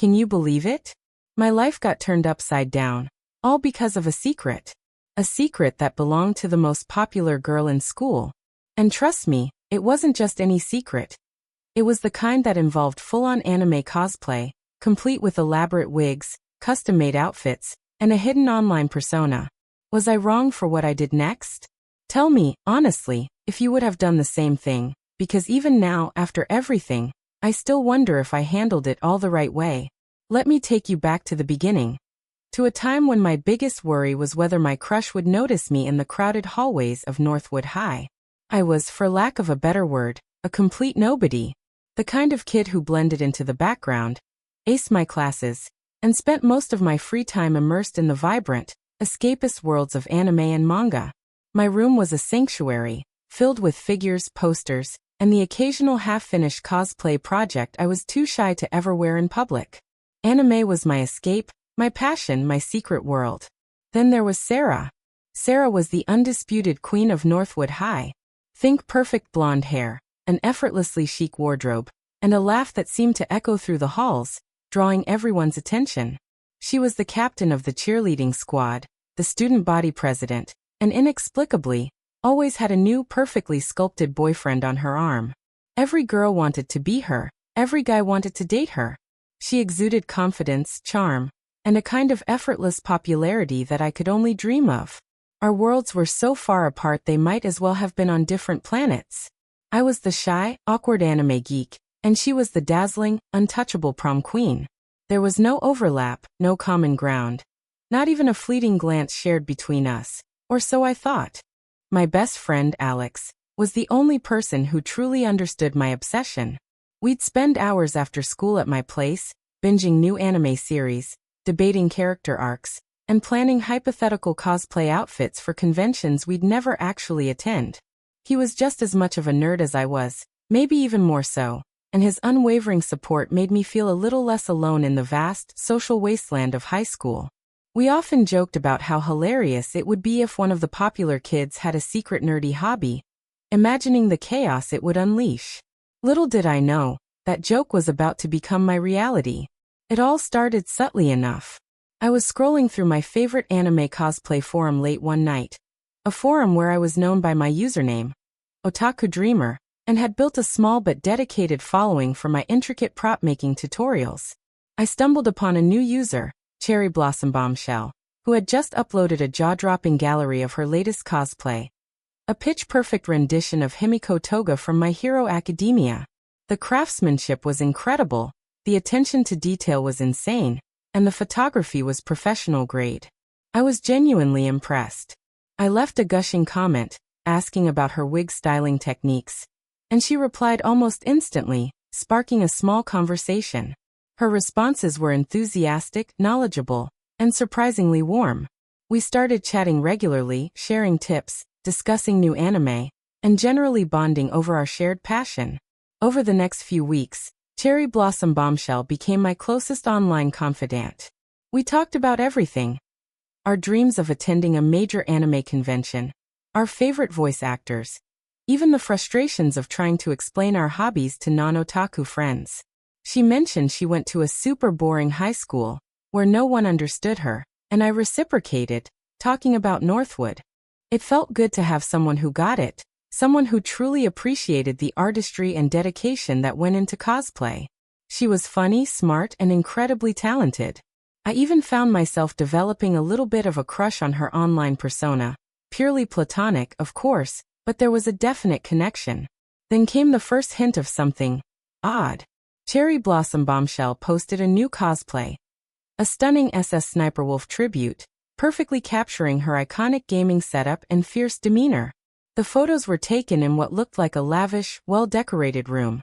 Can you believe it? My life got turned upside down, all because of a secret. A secret that belonged to the most popular girl in school. And trust me, it wasn't just any secret. It was the kind that involved full-on anime cosplay, complete with elaborate wigs, custom-made outfits, and a hidden online persona. Was I wrong for what I did next? Tell me, honestly, if you would have done the same thing, because even now, after everything, I still wonder if I handled it all the right way. Let me take you back to the beginning. To a time when my biggest worry was whether my crush would notice me in the crowded hallways of Northwood High. I was, for lack of a better word, a complete nobody. The kind of kid who blended into the background, aced my classes, and spent most of my free time immersed in the vibrant, escapist worlds of anime and manga. My room was a sanctuary, filled with figures, posters, and the occasional half-finished cosplay project I was too shy to ever wear in public. Anime was my escape, my passion, my secret world. Then there was Sarah. Sarah was the undisputed queen of Northwood High. Think perfect blonde hair, an effortlessly chic wardrobe, and a laugh that seemed to echo through the halls, drawing everyone's attention. She was the captain of the cheerleading squad, the student body president, and inexplicably, always had a new perfectly sculpted boyfriend on her arm. Every girl wanted to be her, every guy wanted to date her. She exuded confidence, charm, and a kind of effortless popularity that I could only dream of. Our worlds were so far apart they might as well have been on different planets. I was the shy, awkward anime geek, and she was the dazzling, untouchable prom queen. There was no overlap, no common ground. Not even a fleeting glance shared between us, or so I thought. My best friend, Alex, was the only person who truly understood my obsession. We'd spend hours after school at my place, binging new anime series, debating character arcs, and planning hypothetical cosplay outfits for conventions we'd never actually attend. He was just as much of a nerd as I was, maybe even more so, and his unwavering support made me feel a little less alone in the vast, social wasteland of high school. We often joked about how hilarious it would be if one of the popular kids had a secret nerdy hobby, imagining the chaos it would unleash. Little did I know, that joke was about to become my reality. It all started subtly enough. I was scrolling through my favorite anime cosplay forum late one night, a forum where I was known by my username, Otaku Dreamer, and had built a small but dedicated following for my intricate prop-making tutorials. I stumbled upon a new user, Cherry Blossom Bombshell, who had just uploaded a jaw-dropping gallery of her latest cosplay. A pitch-perfect rendition of Himiko Toga from My Hero Academia. The craftsmanship was incredible, the attention to detail was insane, and the photography was professional grade. I was genuinely impressed. I left a gushing comment, asking about her wig styling techniques, and she replied almost instantly, sparking a small conversation. Her responses were enthusiastic, knowledgeable, and surprisingly warm. We started chatting regularly, sharing tips, discussing new anime, and generally bonding over our shared passion. Over the next few weeks, Cherry Blossom Bombshell became my closest online confidant. We talked about everything. Our dreams of attending a major anime convention, our favorite voice actors, even the frustrations of trying to explain our hobbies to non-otaku friends. She mentioned she went to a super boring high school, where no one understood her, and I reciprocated, talking about Northwood. It felt good to have someone who got it, someone who truly appreciated the artistry and dedication that went into cosplay. She was funny, smart, and incredibly talented. I even found myself developing a little bit of a crush on her online persona. Purely platonic, of course, but there was a definite connection. Then came the first hint of something odd. Cherry Blossom Bombshell posted a new cosplay. A stunning SS Sniper Wolf tribute, perfectly capturing her iconic gaming setup and fierce demeanor. The photos were taken in what looked like a lavish, well-decorated room.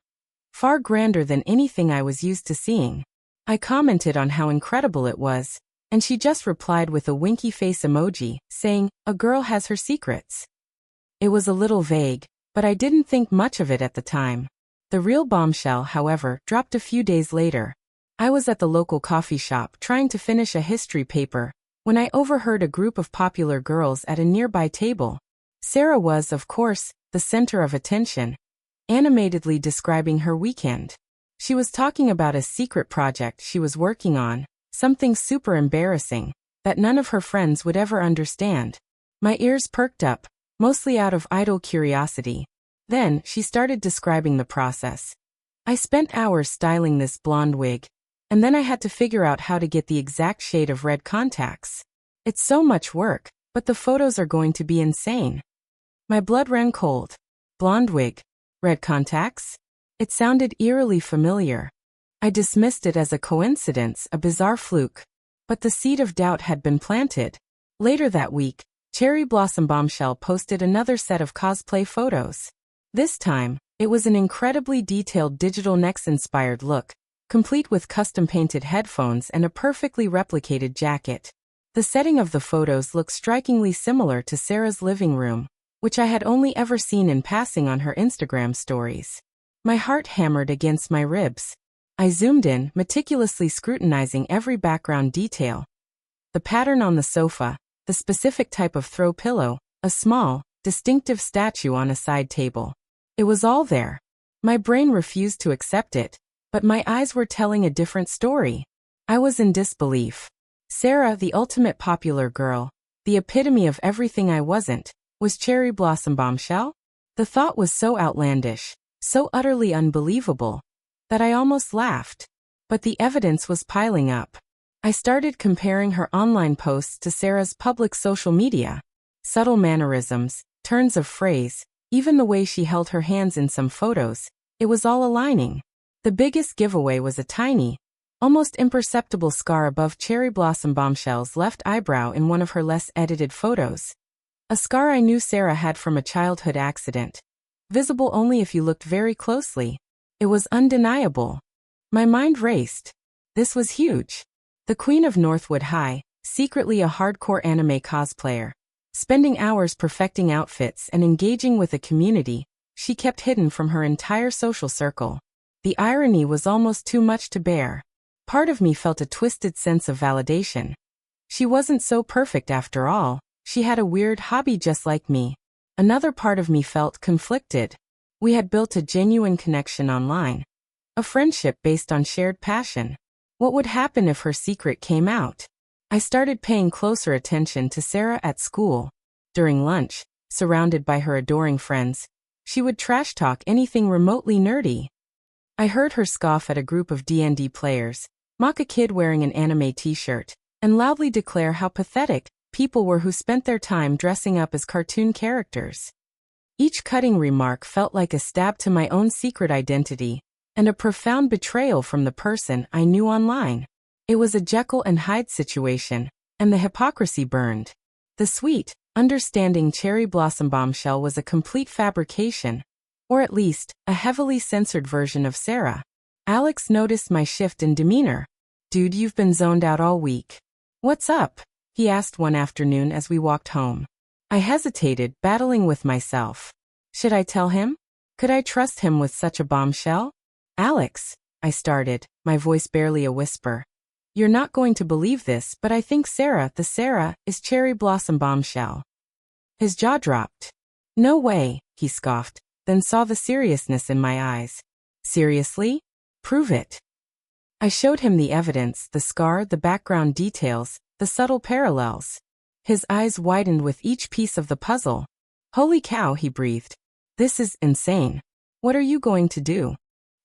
Far grander than anything I was used to seeing. I commented on how incredible it was, and she just replied with a winky face emoji, saying, "A girl has her secrets." It was a little vague, but I didn't think much of it at the time. The real bombshell, however, dropped a few days later. I was at the local coffee shop trying to finish a history paper, when I overheard a group of popular girls at a nearby table. Sarah was, of course, the center of attention, animatedly describing her weekend. She was talking about a secret project she was working on, something super embarrassing, that none of her friends would ever understand. My ears perked up, mostly out of idle curiosity. Then, she started describing the process. I spent hours styling this blonde wig, and then I had to figure out how to get the exact shade of red contacts. It's so much work, but the photos are going to be insane. My blood ran cold. Blonde wig. Red contacts? It sounded eerily familiar. I dismissed it as a coincidence, a bizarre fluke. But the seed of doubt had been planted. Later that week, Cherry Blossom Bombshell posted another set of cosplay photos. This time, it was an incredibly detailed digital Nex-inspired look, complete with custom-painted headphones and a perfectly replicated jacket. The setting of the photos looked strikingly similar to Sarah's living room, which I had only ever seen in passing on her Instagram stories. My heart hammered against my ribs. I zoomed in, meticulously scrutinizing every background detail. The pattern on the sofa, the specific type of throw pillow, a small, distinctive statue on a side table. It was all there. My brain refused to accept it, but my eyes were telling a different story. I was in disbelief. Sarah, the ultimate popular girl, the epitome of everything I wasn't, was Cherry Blossom Bombshell? The thought was so outlandish, so utterly unbelievable, that I almost laughed. But the evidence was piling up. I started comparing her online posts to Sarah's public social media. Subtle mannerisms, turns of phrase, even the way she held her hands in some photos, it was all aligning. The biggest giveaway was a tiny, almost imperceptible scar above Cherry Blossom Bombshell's left eyebrow in one of her less edited photos. A scar I knew Sarah had from a childhood accident. Visible only if you looked very closely. It was undeniable. My mind raced. This was huge. The Queen of Northwood High, secretly a hardcore anime cosplayer. Spending hours perfecting outfits and engaging with a community she kept hidden from her entire social circle. The irony was almost too much to bear. Part of me felt a twisted sense of validation. She wasn't so perfect after all. She had a weird hobby just like me. Another part of me felt conflicted. We had built a genuine connection online. A friendship based on shared passion. What would happen if her secret came out? I started paying closer attention to Sarah at school. During lunch, surrounded by her adoring friends, she would trash talk anything remotely nerdy. I heard her scoff at a group of D&D players, mock a kid wearing an anime t-shirt, and loudly declare how pathetic people were who spent their time dressing up as cartoon characters. Each cutting remark felt like a stab to my own secret identity, and a profound betrayal from the person I knew online. It was a Jekyll and Hyde situation, and the hypocrisy burned. The sweet, understanding Cherry Blossom Bombshell was a complete fabrication, or at least, a heavily censored version of Sarah. Alex noticed my shift in demeanor. "Dude, you've been zoned out all week. What's up?" he asked one afternoon as we walked home. I hesitated, battling with myself. Should I tell him? Could I trust him with such a bombshell? "Alex," I started, my voice barely a whisper. "You're not going to believe this, but I think Sarah, is Cherry Blossom Bombshell." His jaw dropped. "No way," he scoffed, then saw the seriousness in my eyes. "Seriously? Prove it." I showed him the evidence, the scar, the background details, the subtle parallels. His eyes widened with each piece of the puzzle. "Holy cow," he breathed. "This is insane. What are you going to do?"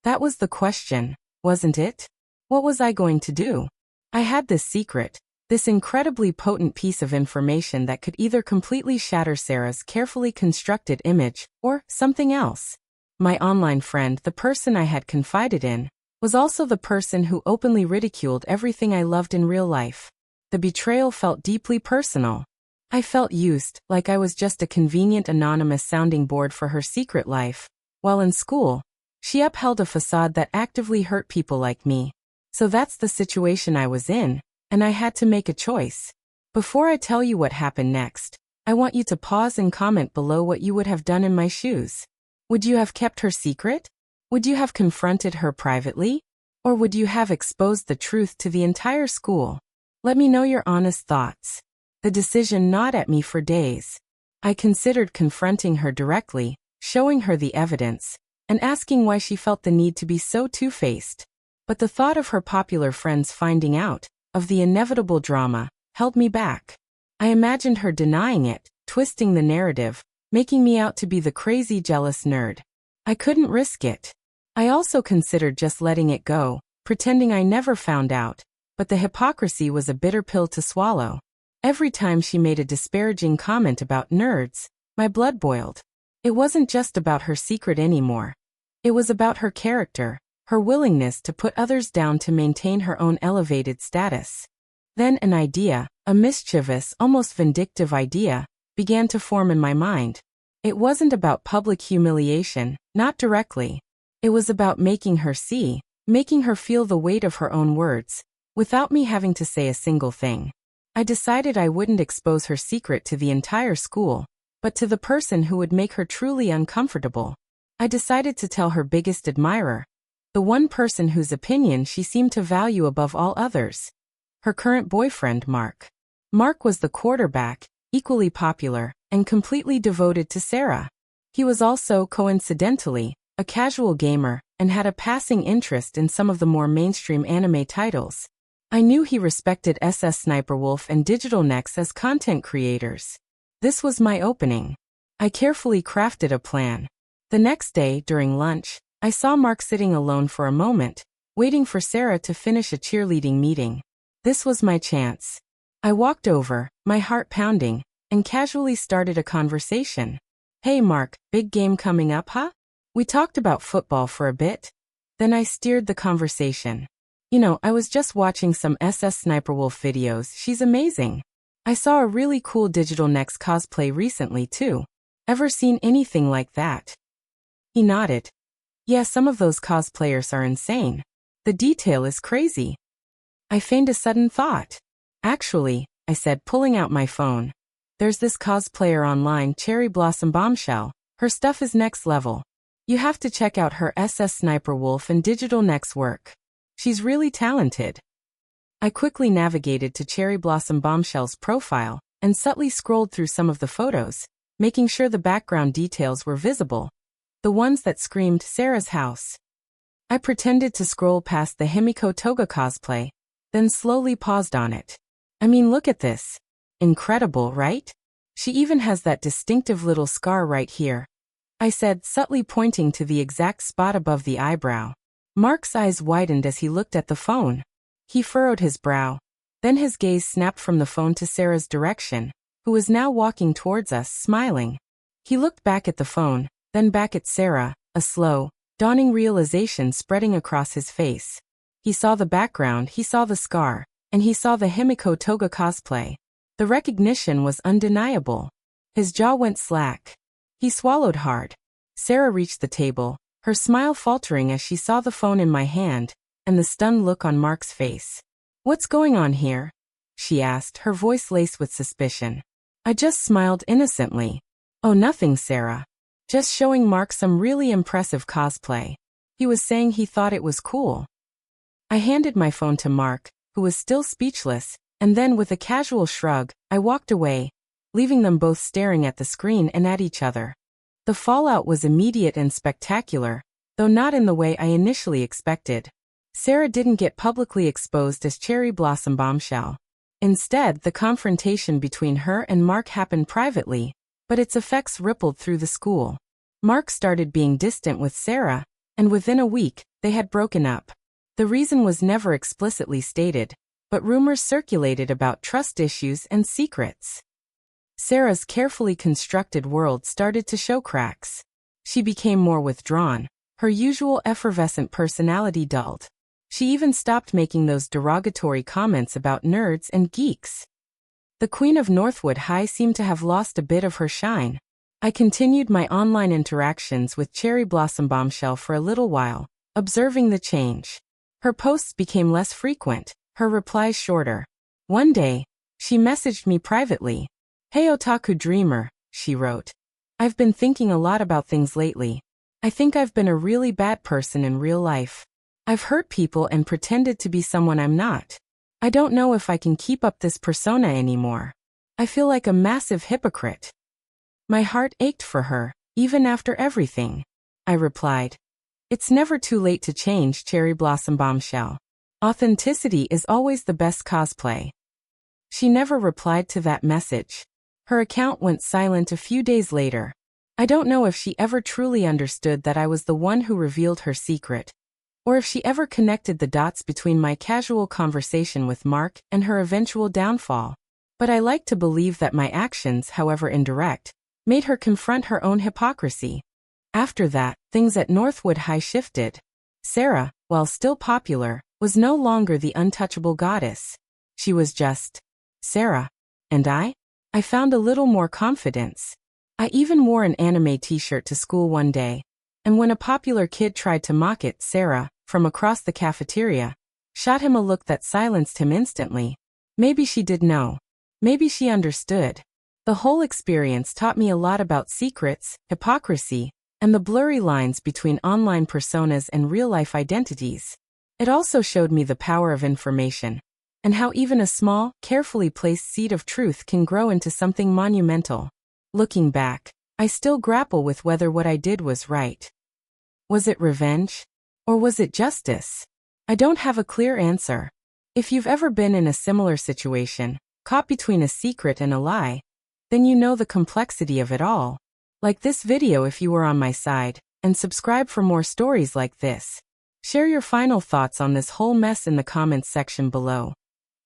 That was the question, wasn't it? What was I going to do? I had this secret, this incredibly potent piece of information that could either completely shatter Sarah's carefully constructed image, or something else. My online friend, the person I had confided in, was also the person who openly ridiculed everything I loved in real life. The betrayal felt deeply personal. I felt used, like I was just a convenient anonymous sounding board for her secret life. While in school, she upheld a facade that actively hurt people like me. So that's the situation I was in, and I had to make a choice. Before I tell you what happened next, I want you to pause and comment below what you would have done in my shoes. Would you have kept her secret? Would you have confronted her privately? Or would you have exposed the truth to the entire school? Let me know your honest thoughts. The decision gnawed at me for days. I considered confronting her directly, showing her the evidence, and asking why she felt the need to be so two-faced. But the thought of her popular friends finding out, of the inevitable drama, held me back. I imagined her denying it, twisting the narrative, making me out to be the crazy jealous nerd. I couldn't risk it. I also considered just letting it go, pretending I never found out, but the hypocrisy was a bitter pill to swallow. Every time she made a disparaging comment about nerds, my blood boiled. It wasn't just about her secret anymore. It was about her character, her willingness to put others down to maintain her own elevated status. Then an idea, a mischievous, almost vindictive idea, began to form in my mind. It wasn't about public humiliation, not directly. It was about making her see, making her feel the weight of her own words, without me having to say a single thing. I decided I wouldn't expose her secret to the entire school, but to the person who would make her truly uncomfortable. I decided to tell her biggest admirer, the one person whose opinion she seemed to value above all others. Her current boyfriend, Mark. Mark was the quarterback, equally popular, and completely devoted to Sarah. He was also, coincidentally, a casual gamer, and had a passing interest in some of the more mainstream anime titles. I knew he respected SS Sniper Wolf and Digital Next as content creators. This was my opening. I carefully crafted a plan. The next day, during lunch, I saw Mark sitting alone for a moment, waiting for Sarah to finish a cheerleading meeting. This was my chance. I walked over, my heart pounding, and casually started a conversation. "Hey Mark, big game coming up, huh?" We talked about football for a bit. Then I steered the conversation. I was just watching some SS Sniper Wolf videos. She's amazing. I saw a really cool Digital Next cosplay recently too. Ever seen anything like that? He nodded. Yeah, some of those cosplayers are insane. The detail is crazy. I feigned a sudden thought. Actually, I said, pulling out my phone. There's this cosplayer online, Cherry Blossom Bombshell. Her stuff is next level. You have to check out her SS Sniper Wolf and Digital Next work. She's really talented. I quickly navigated to Cherry Blossom Bombshell's profile and subtly scrolled through some of the photos, making sure the background details were visible. The ones that screamed Sarah's house. I pretended to scroll past the Himiko Toga cosplay, then slowly paused on it. I mean, look at this. Incredible, right? She even has that distinctive little scar right here, I said, subtly pointing to the exact spot above the eyebrow. Mark's eyes widened as he looked at the phone. He furrowed his brow. Then his gaze snapped from the phone to Sarah's direction, who was now walking towards us, smiling. He looked back at the phone, then back at Sarah, a slow, dawning realization spreading across his face. He saw the background, he saw the scar, and he saw the Himiko Toga cosplay. The recognition was undeniable. His jaw went slack. He swallowed hard. Sarah reached the table, her smile faltering as she saw the phone in my hand, and the stunned look on Mark's face. "What's going on here?" she asked, her voice laced with suspicion. I just smiled innocently. "Oh, nothing, Sarah. Just showing Mark some really impressive cosplay. He was saying he thought it was cool." I handed my phone to Mark, who was still speechless, and then with a casual shrug, I walked away, leaving them both staring at the screen and at each other. The fallout was immediate and spectacular, though not in the way I initially expected. Sarah didn't get publicly exposed as Cherry Blossom Bombshell. Instead, the confrontation between her and Mark happened privately, but its effects rippled through the school. Mark started being distant with Sarah, and within a week, they had broken up. The reason was never explicitly stated, but rumors circulated about trust issues and secrets. Sarah's carefully constructed world started to show cracks. She became more withdrawn, her usual effervescent personality dulled. She even stopped making those derogatory comments about nerds and geeks. The Queen of Northwood High seemed to have lost a bit of her shine. I continued my online interactions with Cherry Blossom Bombshell for a little while, observing the change. Her posts became less frequent, her replies shorter. One day, she messaged me privately. "Hey Otaku Dreamer," she wrote. "I've been thinking a lot about things lately. I think I've been a really bad person in real life. I've hurt people and pretended to be someone I'm not. I don't know if I can keep up this persona anymore. I feel like a massive hypocrite." My heart ached for her, even after everything. I replied. It's never too late to change, cherry blossom bombshell. Authenticity is always the best cosplay. She never replied to that message. Her account went silent a few days later. I don't know if she ever truly understood that I was the one who revealed her secret, or if she ever connected the dots between my casual conversation with Mark and her eventual downfall. But I like to believe that my actions, however indirect, made her confront her own hypocrisy. After that, things at Northwood High shifted. Sarah, while still popular, was no longer the untouchable goddess. She was just Sarah. And I found a little more confidence. I even wore an anime t-shirt to school one day, and when a popular kid tried to mock it, Sarah, from across the cafeteria, shot him a look that silenced him instantly. Maybe she did know. Maybe she understood. The whole experience taught me a lot about secrets, hypocrisy, and the blurry lines between online personas and real-life identities. It also showed me the power of information, and how even a small, carefully placed seed of truth can grow into something monumental. Looking back, I still grapple with whether what I did was right. Was it revenge? Or was it justice? I don't have a clear answer. If you've ever been in a similar situation, caught between a secret and a lie, then you know the complexity of it all. Like this video if you were on my side, and subscribe for more stories like this. Share your final thoughts on this whole mess in the comments section below.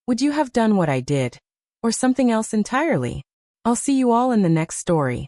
Would you have done what I did? Or something else entirely? I'll see you all in the next story.